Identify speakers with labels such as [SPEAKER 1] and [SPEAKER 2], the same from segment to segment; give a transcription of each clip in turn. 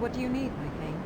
[SPEAKER 1] What do you need, my king?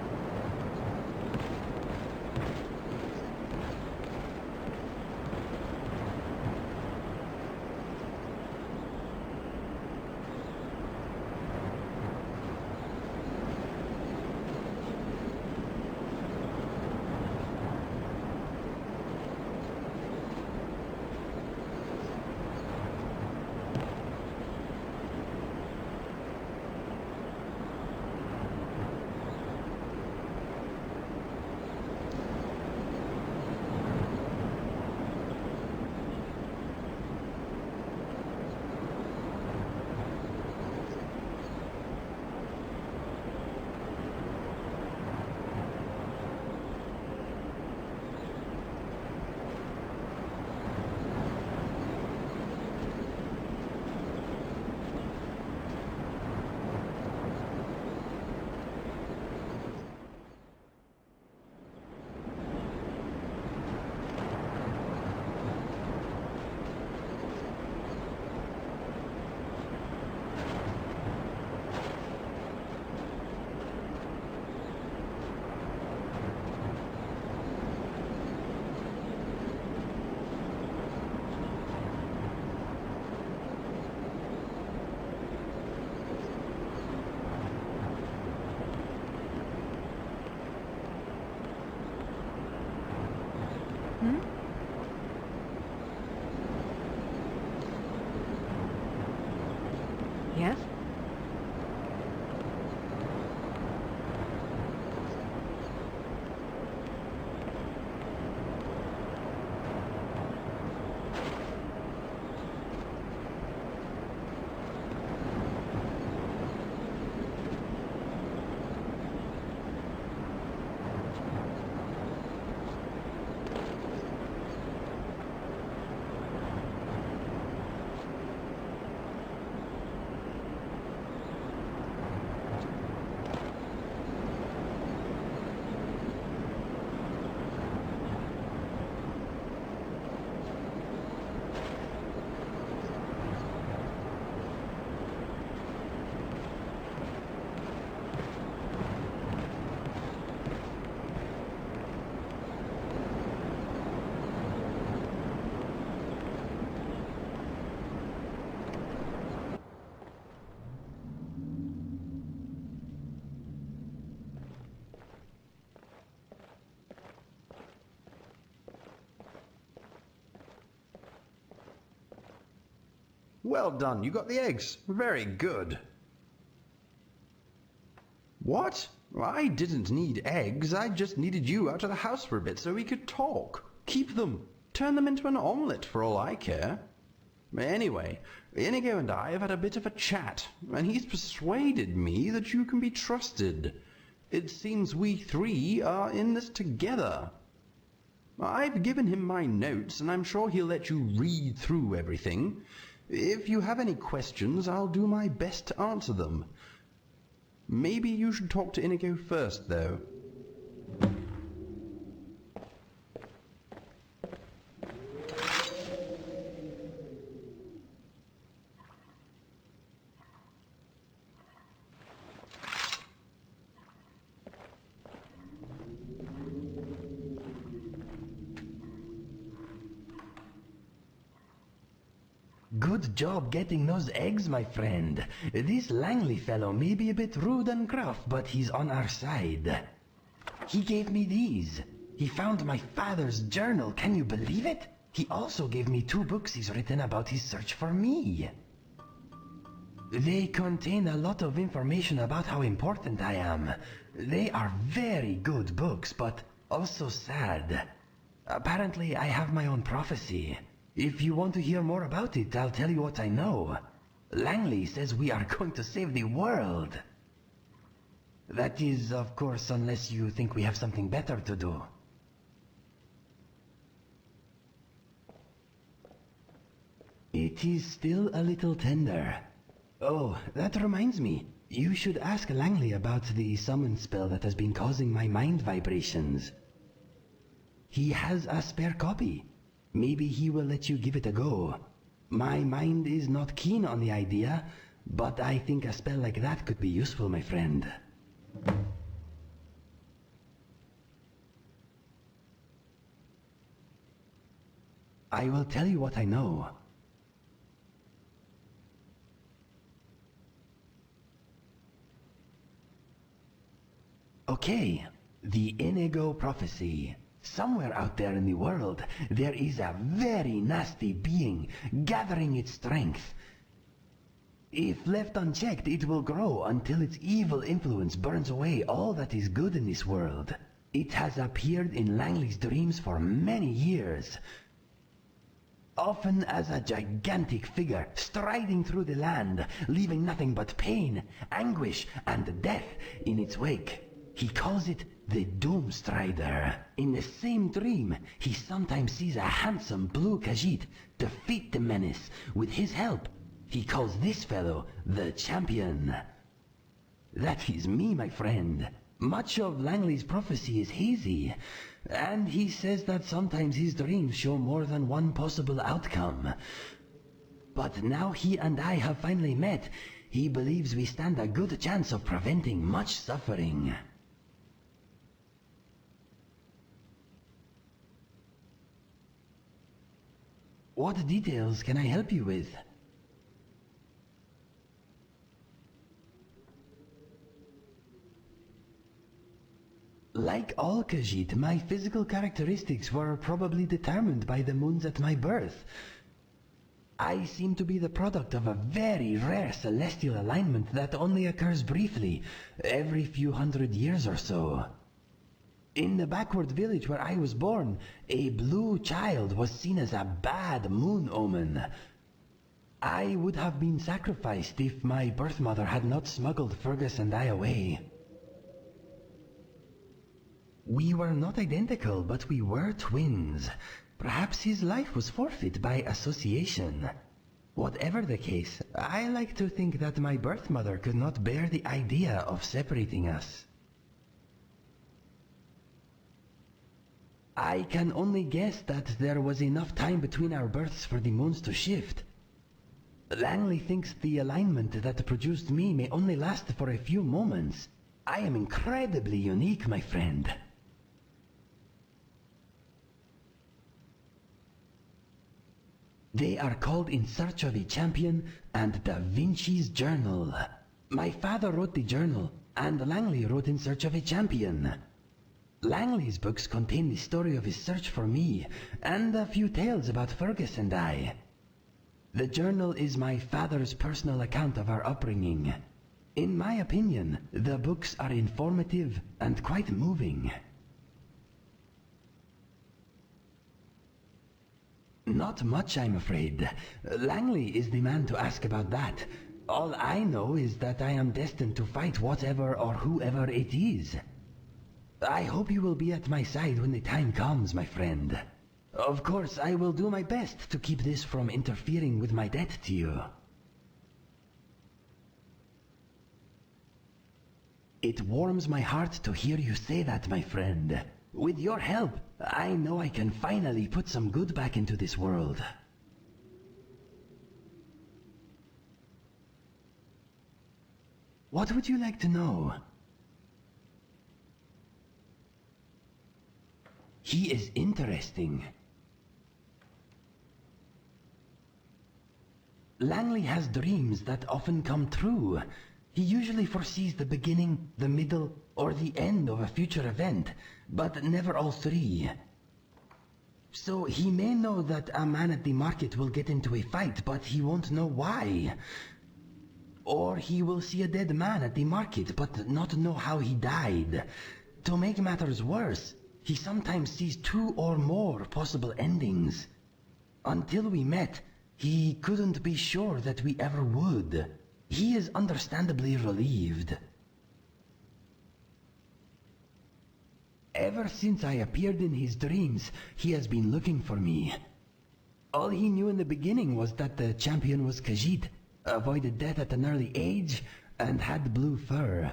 [SPEAKER 1] Yes?
[SPEAKER 2] Well done, you got the eggs. Very good. What? I didn't need eggs, I just needed you out of the house for a bit so we could talk. Keep them. Turn them into an omelette for all I care. Anyway, Inigo and I have had a bit of a chat, and he's persuaded me that you can be trusted. It seems we three are in this together. I've given him my notes, and I'm sure he'll let you read through everything. If you have any questions, I'll do my best to answer them. Maybe you should talk to Inigo first, though.
[SPEAKER 3] Good job getting those eggs, my friend. This Langley fellow may be a bit rude and gruff, but he's on our side. He gave me these. He found my father's journal, can you believe it? He also gave me 2 books he's written about his search for me. They contain a lot of information about how important I am. They are very good books, but also sad. Apparently, I have my own prophecy. If you want to hear more about it, I'll tell you what I know. Langley says we are going to save the world. That is, of course, unless you think we have something better to do. It is still a little tender. Oh, that reminds me. You should ask Langley about the summon spell that has been causing my mind vibrations. He has a spare copy. Maybe he will let you give it a go. My mind is not keen on the idea, but I think a spell like that could be useful, my friend. I will tell you what I know. Okay, the Inigo prophecy. Somewhere out there in the world, there is a very nasty being gathering its strength. If left unchecked, it will grow until its evil influence burns away all that is good in this world. It has appeared in Langley's dreams for many years, often as a gigantic figure striding through the land, leaving nothing but pain, anguish, and death in its wake. He calls it the Doomstrider. In the same dream, he sometimes sees a handsome blue Khajiit defeat the menace with his help. He calls this fellow the Champion. That is me, my friend. Much of Langley's prophecy is hazy, and he says that sometimes his dreams show more than one possible outcome. But now he and I have finally met, he believes we stand a good chance of preventing much suffering. What details can I help you with? Like all Khajiit, my physical characteristics were probably determined by the moons at my birth. I seem to be the product of a very rare celestial alignment that only occurs briefly, every few hundred years or so. In the backward village where I was born, a blue child was seen as a bad moon omen. I would have been sacrificed if my birth mother had not smuggled Fergus and I away. We were not identical, but we were twins. Perhaps his life was forfeit by association. Whatever the case, I like to think that my birth mother could not bear the idea of separating us. I can only guess that there was enough time between our births for the moons to shift. Langley thinks the alignment that produced me may only last for a few moments. I am incredibly unique, my friend. They are called In Search of a Champion and Da Vinci's Journal. My father wrote the journal, and Langley wrote In Search of a Champion. Langley's books contain the story of his search for me, and a few tales about Fergus and I. The journal is my father's personal account of our upbringing. In my opinion, the books are informative and quite moving. Not much, I'm afraid. Langley is the man to ask about that. All I know is that I am destined to fight whatever or whoever it is. I hope you will be at my side when the time comes, my friend. Of course, I will do my best to keep this from interfering with my debt to you. It warms my heart to hear you say that, my friend. With your help, I know I can finally put some good back into this world. What would you like to know? He is interesting. Langley has dreams that often come true. He usually foresees the beginning, the middle, or the end of a future event, but never all three. So he may know that a man at the market will get into a fight, but he won't know why. Or he will see a dead man at the market, but not know how he died. To make matters worse, he sometimes sees two or more possible endings. Until we met, he couldn't be sure that we ever would. He is understandably relieved. Ever since I appeared in his dreams, he has been looking for me. All he knew in the beginning was that the champion was Khajiit, avoided death at an early age, and had blue fur.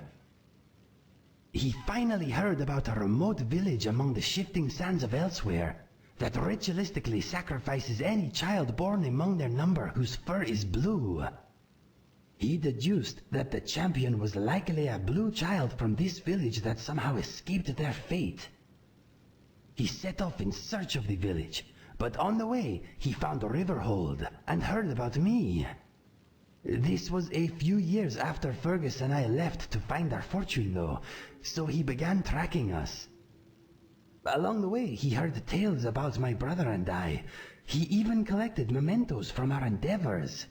[SPEAKER 3] He finally heard about a remote village among the shifting sands of elsewhere that ritualistically sacrifices any child born among their number whose fur is blue. He deduced that the champion was likely a blue child from this village that somehow escaped their fate. He set off in search of the village, but on the way he found a Riverhold and heard about me. This was a few years after Fergus and I left to find our fortune though, so he began tracking us. Along the way he heard tales about my brother and I. He even collected mementos from our endeavors.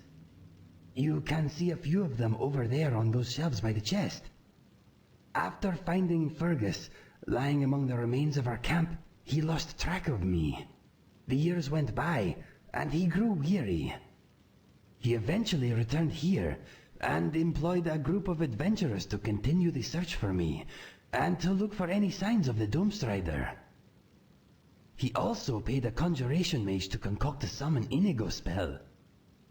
[SPEAKER 3] You can see a few of them over there on those shelves by the chest. After finding Fergus lying among the remains of our camp, he lost track of me. The years went by, and he grew weary. He eventually returned here, and employed a group of adventurers to continue the search for me, and to look for any signs of the Doomstrider. He also paid a conjuration mage to concoct a summon Inigo spell.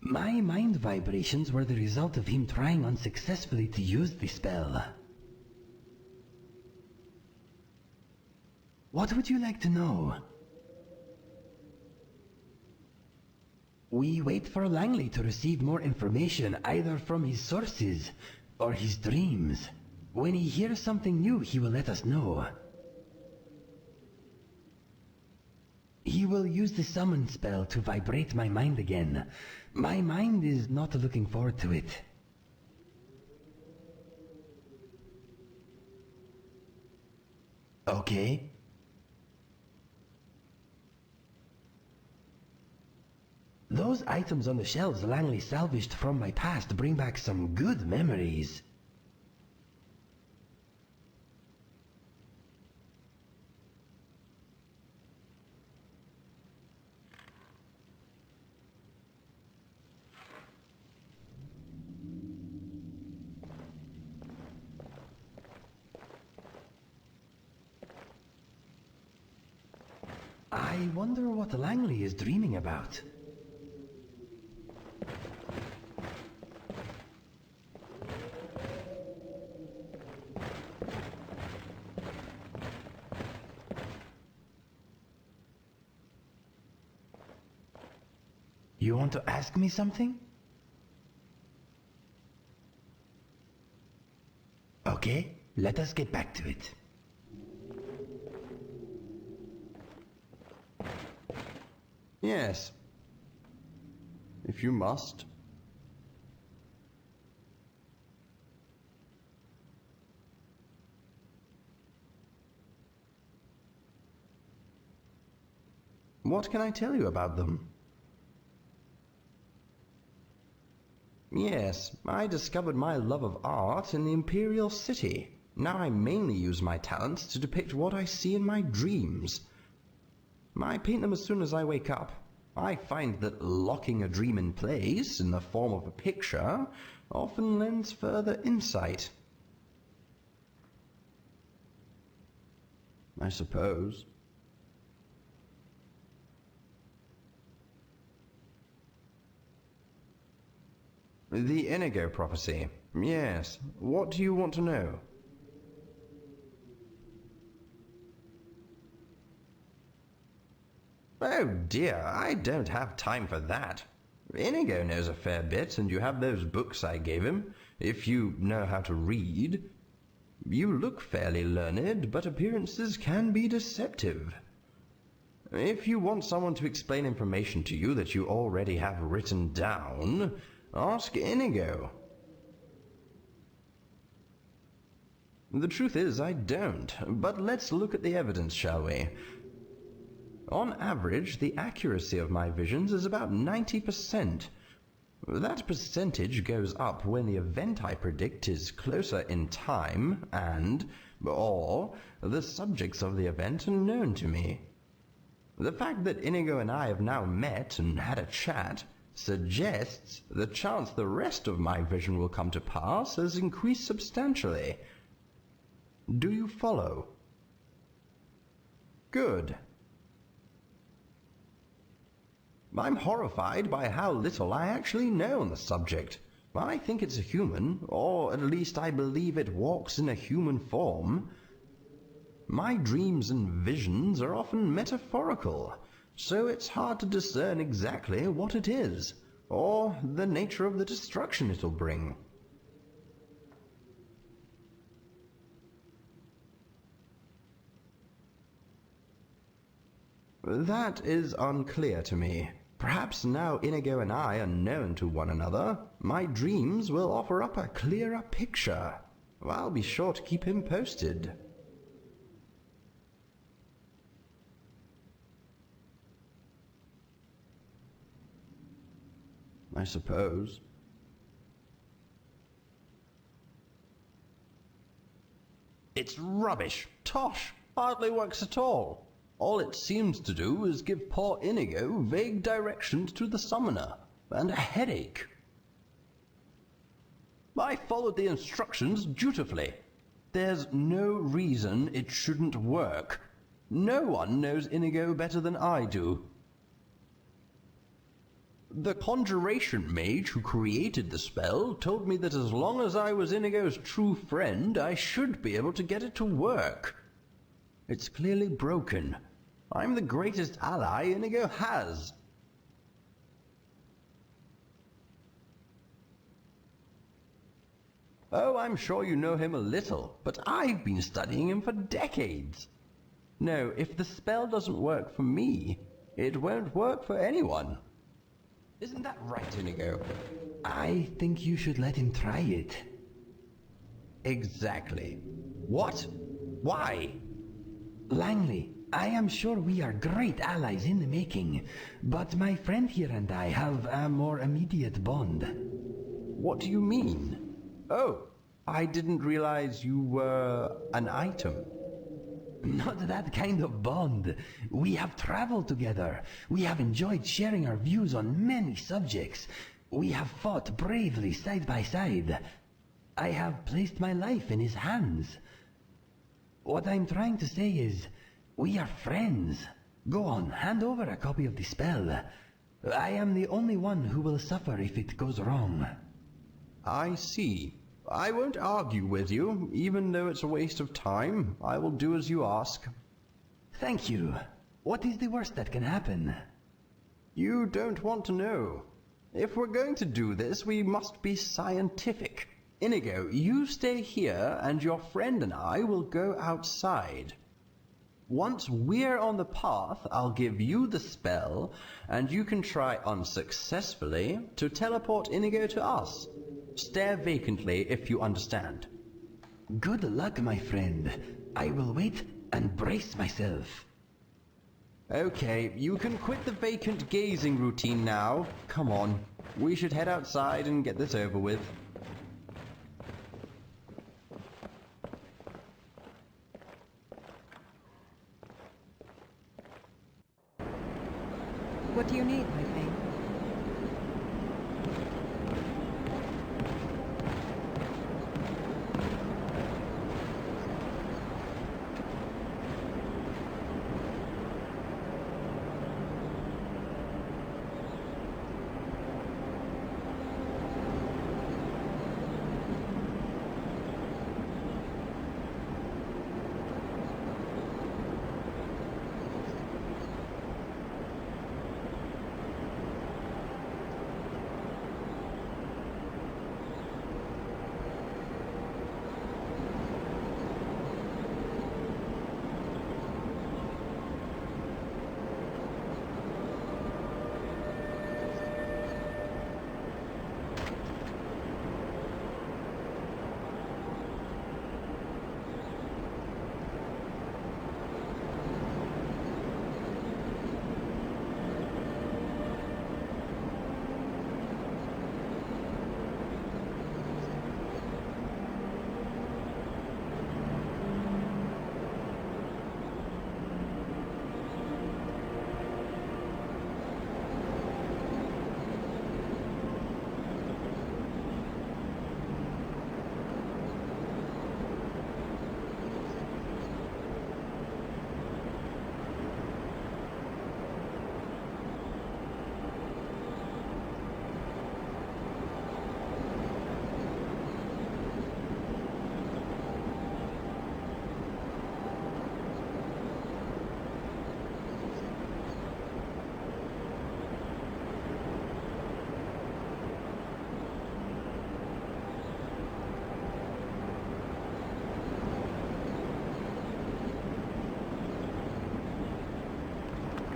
[SPEAKER 3] My mind vibrations were the result of him trying unsuccessfully to use the spell. What would you like to know? We wait for Langley to receive more information either from his sources or his dreams. When he hears something new, he will let us know. He will use the summon spell to vibrate my mind again. My mind is not looking forward to it. Okay. Those items on the shelves Langley salvaged from my past bring back some good memories. I wonder what Langley is dreaming about. You want to ask me something? Okay, let us get back to it.
[SPEAKER 2] Yes. If you must. What can I tell you about them? Yes, I discovered my love of art in the Imperial City. Now I mainly use my talents to depict what I see in my dreams. I paint them as soon as I wake up. I find that locking a dream in place, in the form of a picture, often lends further insight. I suppose. The Inigo prophecy. Yes. What do you want to know? Oh dear, I don't have time for that. Inigo knows a fair bit, and you have those books I gave him, if you know how to read. You look fairly learned, but appearances can be deceptive. If you want someone to explain information to you that you already have written down, ask Inigo. The truth is, I don't, but let's look at the evidence, shall we? On average, the accuracy of my visions is about 90%. That percentage goes up when the event I predict is closer in time or the subjects of the event are known to me. The fact that Inigo and I have now met and had a chat suggests the chance the rest of my vision will come to pass has increased substantially. Do you follow? Good. I'm horrified by how little I actually know on the subject. I think it's a human, or at least I believe it walks in a human form. My dreams and visions are often metaphorical, so it's hard to discern exactly what it is, or the nature of the destruction it'll bring. That is unclear to me. Perhaps now Inigo and I are known to one another, my dreams will offer up a clearer picture. I'll be sure to keep him posted. I suppose. It's rubbish. Tosh. Hardly works at all. All it seems to do is give poor Inigo vague directions to the summoner, and a headache. I followed the instructions dutifully. There's no reason it shouldn't work. No one knows Inigo better than I do. The conjuration mage who created the spell told me that as long as I was Inigo's true friend, I should be able to get it to work. It's clearly broken. I'm the greatest ally Inigo has. Oh, I'm sure you know him a little, but I've been studying him for decades. No, if the spell doesn't work for me, it won't work for anyone. Isn't that right, Inigo?
[SPEAKER 3] I think you should let him try it.
[SPEAKER 2] Exactly. What? Why?
[SPEAKER 3] Langley, I am sure we are great allies in the making, but my friend here and I have a more immediate bond.
[SPEAKER 2] What do you mean? Oh, I didn't realize you were an item.
[SPEAKER 3] Not that kind of bond. We have traveled together. We have enjoyed sharing our views on many subjects. We have fought bravely side by side. I have placed my life in his hands. What I'm trying to say is, we are friends. Go on, hand over a copy of the spell. I am the only one who will suffer if it goes wrong.
[SPEAKER 2] I see. I won't argue with you, even though it's a waste of time. I will do as you ask.
[SPEAKER 3] Thank you. What is the worst that can happen?
[SPEAKER 2] You don't want to know. If we're going to do this, we must be scientific. Inigo, you stay here, and your friend and I will go outside. Once we're on the path, I'll give you the spell, and you can try unsuccessfully to teleport Inigo to us. Stare vacantly, if you understand.
[SPEAKER 3] Good luck, my friend. I will wait and brace myself.
[SPEAKER 2] Okay, you can quit the vacant gazing routine now. Come on. We should head outside and get this over with.
[SPEAKER 1] What do you need, my thing?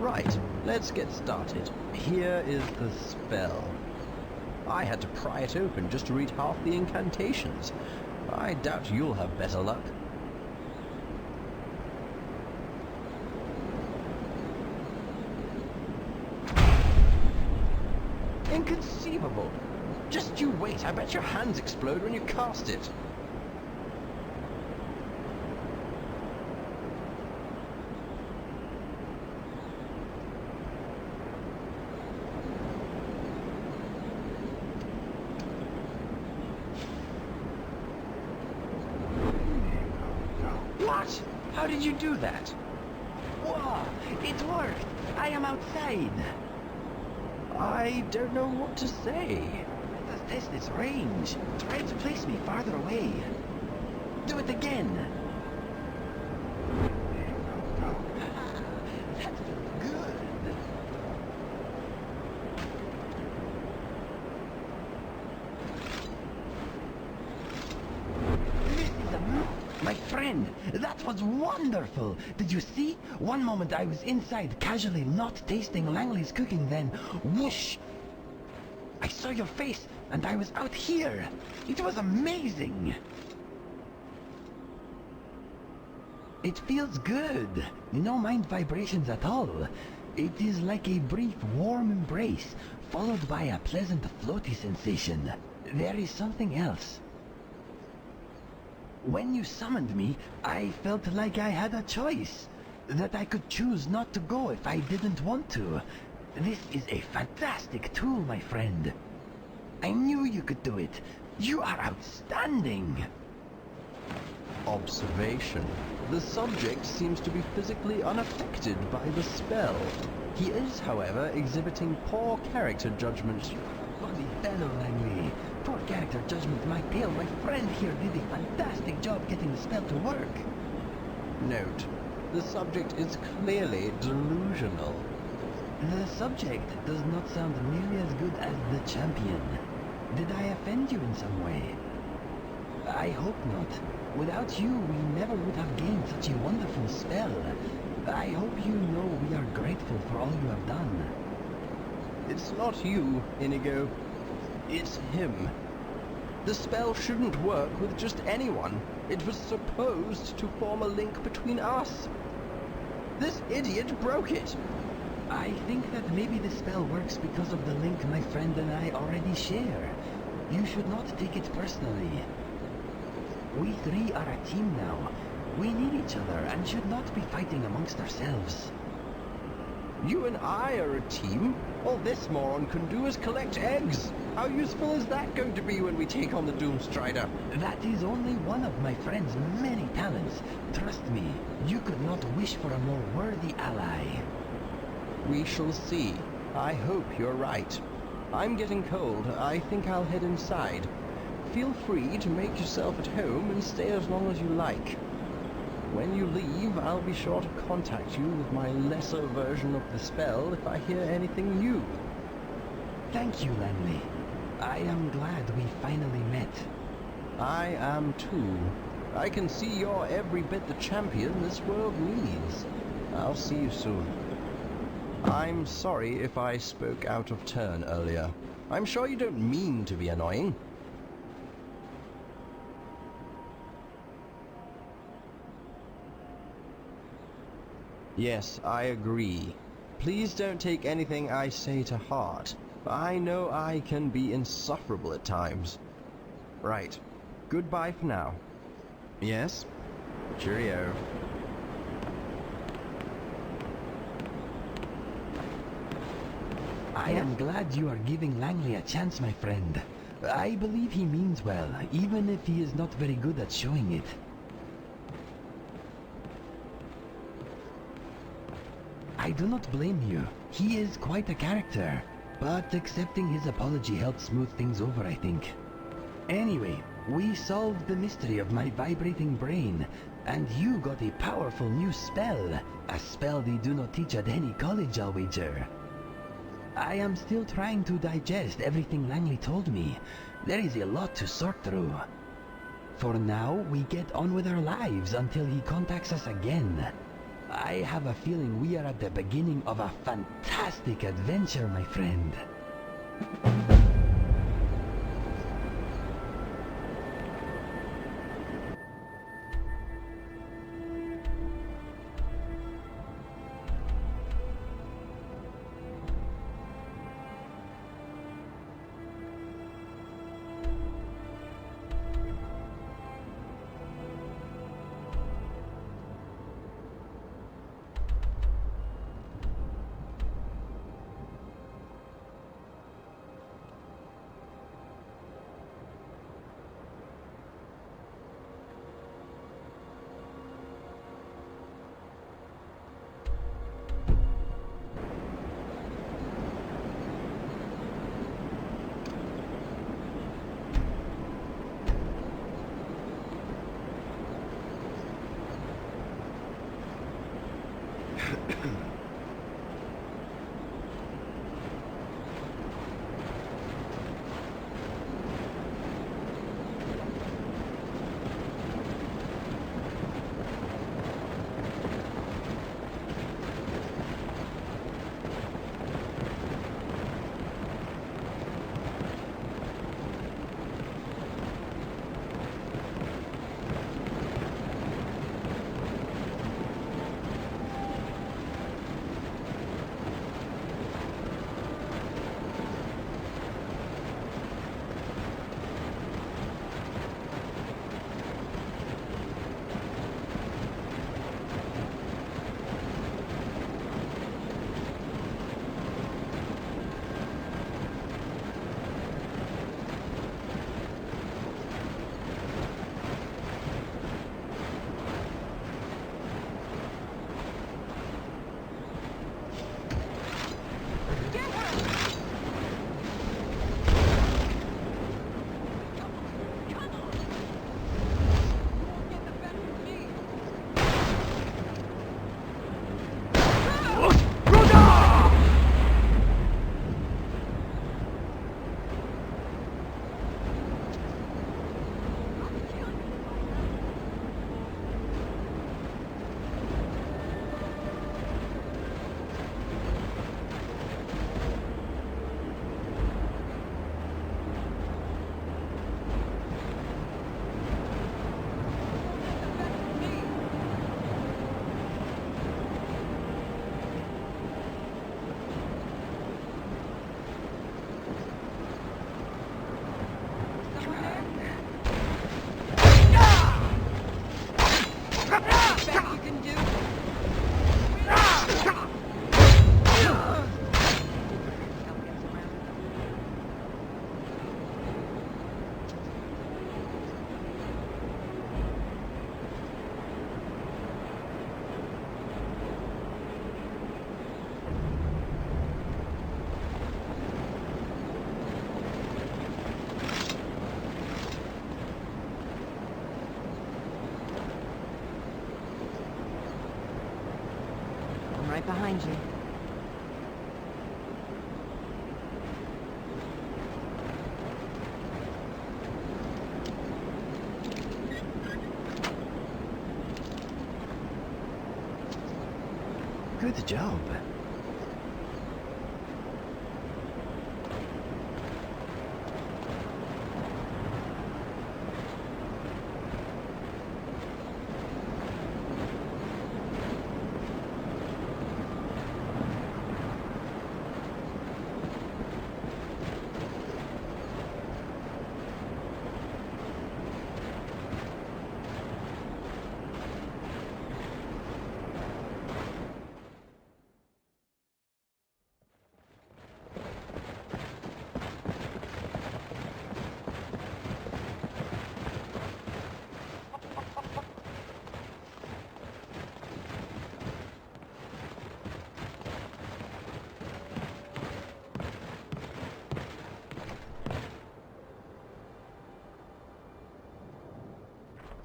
[SPEAKER 2] Right, let's get started. Here is the spell. I had to pry it open just to read half the incantations. I doubt you'll have better luck. Inconceivable! Just you wait, I bet your hands explode when you cast it. What? How did you do that?
[SPEAKER 3] Whoa! It worked! I am outside!
[SPEAKER 2] I don't know what to say.
[SPEAKER 3] Let us test its range. Try to place me farther away. Do it again! That felt good! My friend, that was wonderful! Did you see? One moment I was inside, casually not tasting Langley's cooking, then whoosh! I saw your face, and I was out here! It was amazing! It feels good! No mind vibrations at all. It is like a brief warm embrace, followed by a pleasant floaty sensation. There is something else. When you summoned me, I felt like I had a choice. That I could choose not to go if I didn't want to. This is a fantastic tool, my friend. I knew you could do it. You are outstanding.
[SPEAKER 2] Observation. The subject seems to be physically unaffected by the spell. He is, however, exhibiting poor character judgment.
[SPEAKER 3] Bloody fellow, Langley. Poor character judgment, my pal. My friend here did a fantastic job getting the spell to work.
[SPEAKER 2] Note, the subject is clearly delusional.
[SPEAKER 3] The subject does not sound nearly as good as the champion. Did I offend you in some way? I hope not. Without you, we never would have gained such a wonderful spell. I hope you know we are grateful for all you have done.
[SPEAKER 2] It's not you, Inigo. It's him. The spell shouldn't work with just anyone. It was supposed to form a link between us. This idiot broke it.
[SPEAKER 3] I think that maybe the spell works because of the link my friend and I already share. You should not take it personally. We three are a team now. We need each other and should not be fighting amongst ourselves.
[SPEAKER 2] You and I are a team. All this moron can do is collect eggs. How useful is that going to be when we take on the Doomstrider?
[SPEAKER 3] That is only one of my friend's many talents. Trust me, you could not wish for a more worthy ally.
[SPEAKER 2] We shall see. I hope you're right. I'm getting cold. I think I'll head inside. Feel free to make yourself at home and stay as long as you like. When you leave, I'll be sure to contact you with my lesser version of the spell if I hear anything new.
[SPEAKER 3] Thank you, Langley. I am glad we finally met.
[SPEAKER 2] I am too. I can see you're every bit the champion this world needs. I'll see you soon. I'm sorry if I spoke out of turn earlier. I'm sure you don't mean to be annoying. Yes, I agree. Please don't take anything I say to heart. I know I can be insufferable at times. Right. Goodbye for now. Yes? Cheerio.
[SPEAKER 3] I am glad you are giving Langley a chance, my friend. I believe he means well, even if he is not very good at showing it. I do not blame you. He is quite a character. But accepting his apology helped smooth things over, I think. Anyway, we solved the mystery of my vibrating brain, and you got a powerful new spell. A spell they do not teach at any college, I'll wager. I am still trying to digest everything Langley told me. There is a lot to sort through. For now, we get on with our lives until he contacts us again. I have a feeling we are at the beginning of a fantastic adventure, my friend.
[SPEAKER 1] Right behind you.
[SPEAKER 3] Good job.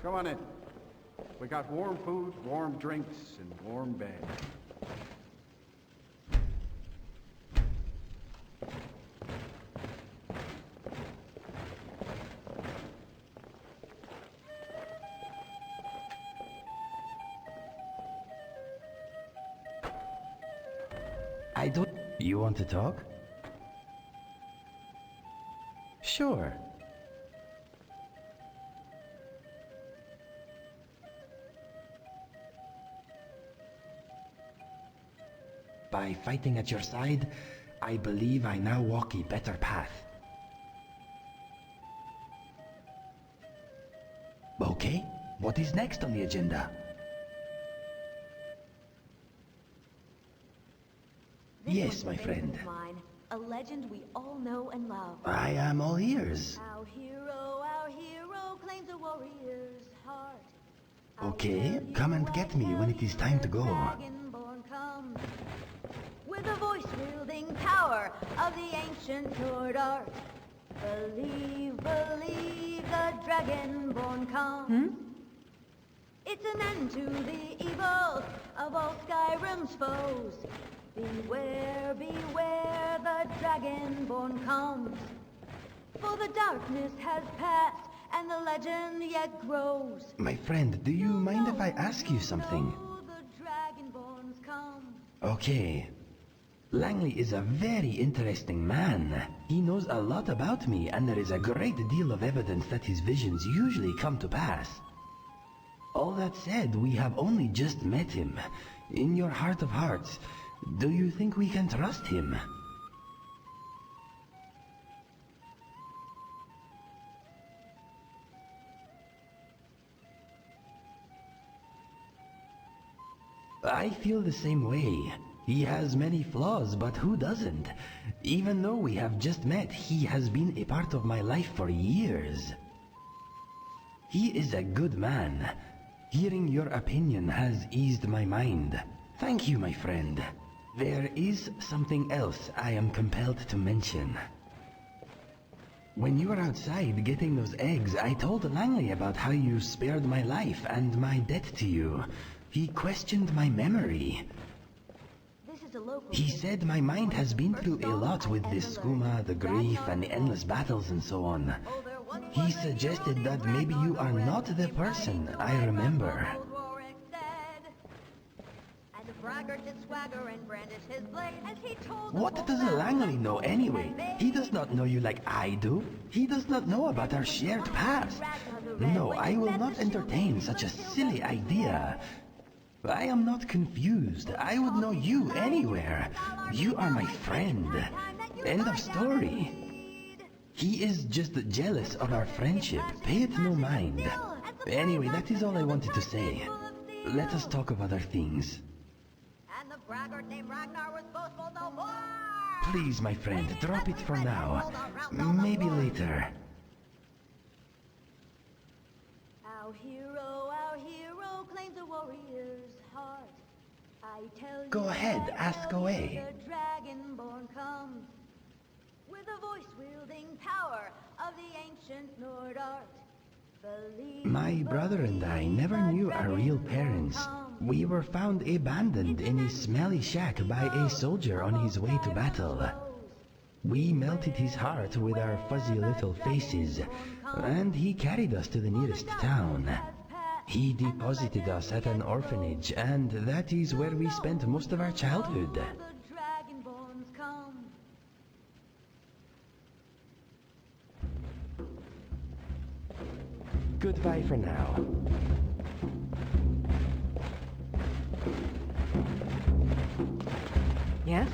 [SPEAKER 4] Come on in. We got warm food, warm drinks, and warm beds.
[SPEAKER 3] You want to talk? Sure. By fighting at your side, I believe I now walk a better path. Okay, what is next on the agenda? Yes, my friend.
[SPEAKER 1] Mine, a legend we all know and love.
[SPEAKER 3] I am all ears.
[SPEAKER 1] Our hero claims a warrior's heart.
[SPEAKER 3] Okay, come and get me when it is time to go.
[SPEAKER 1] Dragonborn comes with the voice-wielding power of the ancient sword art. Believe, the Dragonborn comes. It's an end to the evil of all Skyrim's foes. Beware, the Dragonborn comes. For the darkness has passed, and the legend yet grows.
[SPEAKER 3] My friend, do you mind if I ask you something?
[SPEAKER 1] The Dragonborns come.
[SPEAKER 3] Okay. Langley is a very interesting man. He knows a lot about me, and there is a great deal of evidence that his visions usually come to pass. All that said, we have only just met him. In your heart of hearts, do you think we can trust him? I feel the same way. He has many flaws, but who doesn't? Even though we have just met, he has been a part of my life for years. He is a good man. Hearing your opinion has eased my mind. Thank you, my friend. There is something else I am compelled to mention. When you were outside getting those eggs, I told Langley about how you spared my life and my debt to you. He questioned my memory.
[SPEAKER 1] This is a local.
[SPEAKER 3] He said my mind has been through a lot with this skooma, the grief, and the endless battles and so on. He suggested that maybe you are not the person I remember. What does Langley know anyway? He does not know you like I do. He does not know about our shared past. No, I will not entertain such a silly idea. I am not confused. I would know you anywhere. You are my friend. End of story. He is just jealous of our friendship. Pay it no mind. Anyway, that is all I wanted to say. Let us talk of other things.
[SPEAKER 1] And the braggart named Ragnar was boastful no more.
[SPEAKER 3] Please, my friend, drop it for now. Maybe later.
[SPEAKER 1] Our hero claims a warrior's heart. I tell you,
[SPEAKER 3] Go ahead, ask away.
[SPEAKER 1] The Dragonborn comes with the voice-wielding power of the ancient Nord art. Believe,
[SPEAKER 3] My brother and I never knew our real parents. We were found abandoned in a smelly shack by a soldier on his way to battle. We melted his heart with our fuzzy little faces, and he carried us to the nearest town. He deposited us at an orphanage, and that is where we spent most of our childhood.
[SPEAKER 1] the Dragonborns come.
[SPEAKER 3] Goodbye for now.
[SPEAKER 5] Yes?